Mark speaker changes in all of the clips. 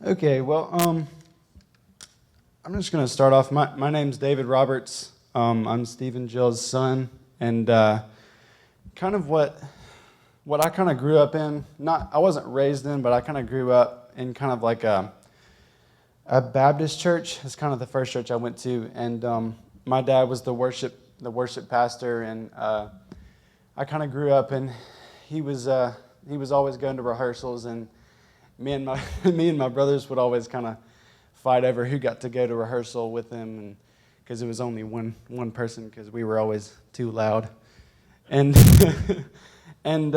Speaker 1: Okay, well, I'm just going to start off. My name's David Roberts. I'm Steve and Jill's son, and kind of what I kind of grew up in. I wasn't raised in, but I kind of grew up in kind of like a Baptist church. It's kind of the first church I went to, and my dad was the worship pastor, and I kind of grew up, and he was always going to rehearsals, and me and my brothers would always kind of fight over who got to go to rehearsal with him, and because it was only one person, because we were always too loud, and and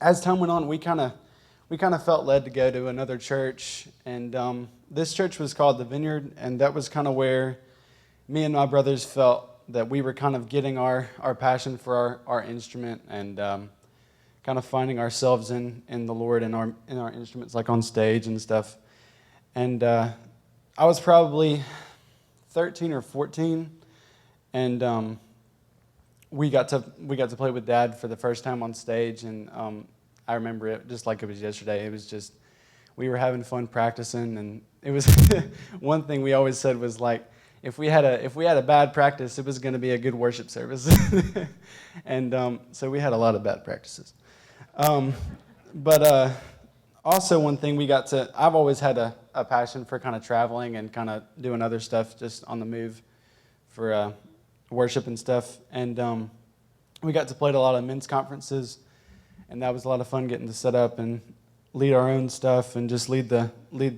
Speaker 1: as time went on, we kind of felt led to go to another church, and this church was called the Vineyard, and that was kind of where me and my brothers felt that we were kind of getting our passion for our instrument, and kind of finding ourselves in the Lord and in our instruments, like on stage and stuff. And I was probably 13 or 14, and we got to play with Dad for the first time on stage, and I remember it just like it was yesterday. It was just, we were having fun practicing, and it was one thing we always said was like, if we had a bad practice, it was going to be a good worship service. And so we had a lot of bad practices. But also one thing I've always had a passion for kind of traveling and kind of doing other stuff just on the move for worship and stuff. And we got to play at a lot of men's conferences, and that was a lot of fun getting to set up and lead our own stuff and just lead the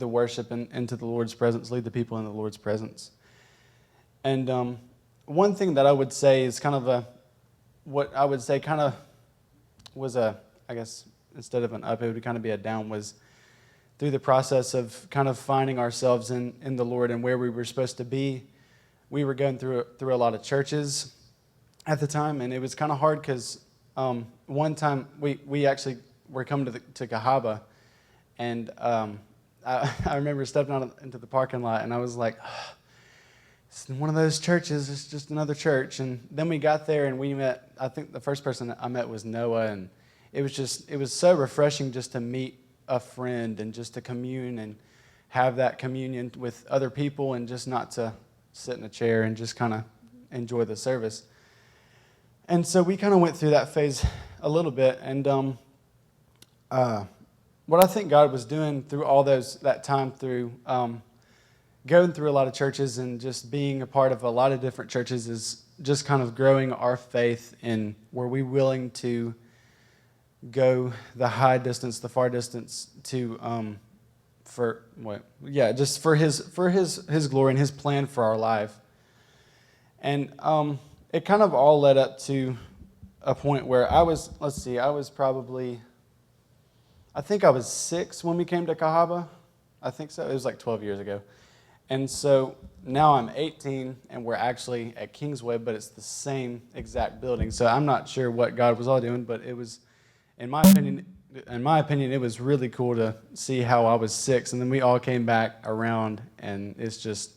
Speaker 1: worship into the Lord's presence, lead the people in the Lord's presence. And one thing that I would say is was I guess instead of an up, it would kind of be a down, was through the process of kind of finding ourselves in the Lord and where we were supposed to be. We were going through a lot of churches at the time, and it was kind of hard because one time we actually were coming to Cahaba, and I remember stepping out into the parking lot, and I was like, it's one of those churches, it's just another church. And then we got there, and we met, I think the first person I met was Noah, and it was so refreshing just to meet a friend and just to commune and have that communion with other people, and just not to sit in a chair and just kind of enjoy the service. And so we kind of went through that phase a little bit, and what I think God was doing through all that time through going through a lot of churches and just being a part of a lot of different churches is just kind of growing our faith in, were we willing to go the high distance, the far distance just for his glory and his plan for our life. And it kind of all led up to a point where I think I was 6 when we came to Cahaba. I think so. It was like 12 years ago. And so now I'm 18, and we're actually at Kingsway, but it's the same exact building. So I'm not sure what God was all doing, but it was, in my opinion, it was really cool to see how I was 6, and then we all came back around, and it's just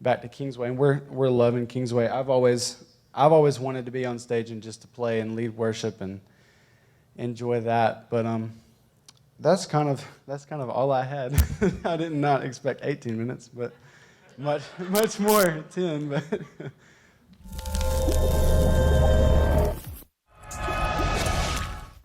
Speaker 1: back to Kingsway, and we're loving Kingsway. I've always wanted to be on stage and just to play and lead worship and enjoy that, but that's kind of all I had. I did not expect 18 minutes, but much more 10. But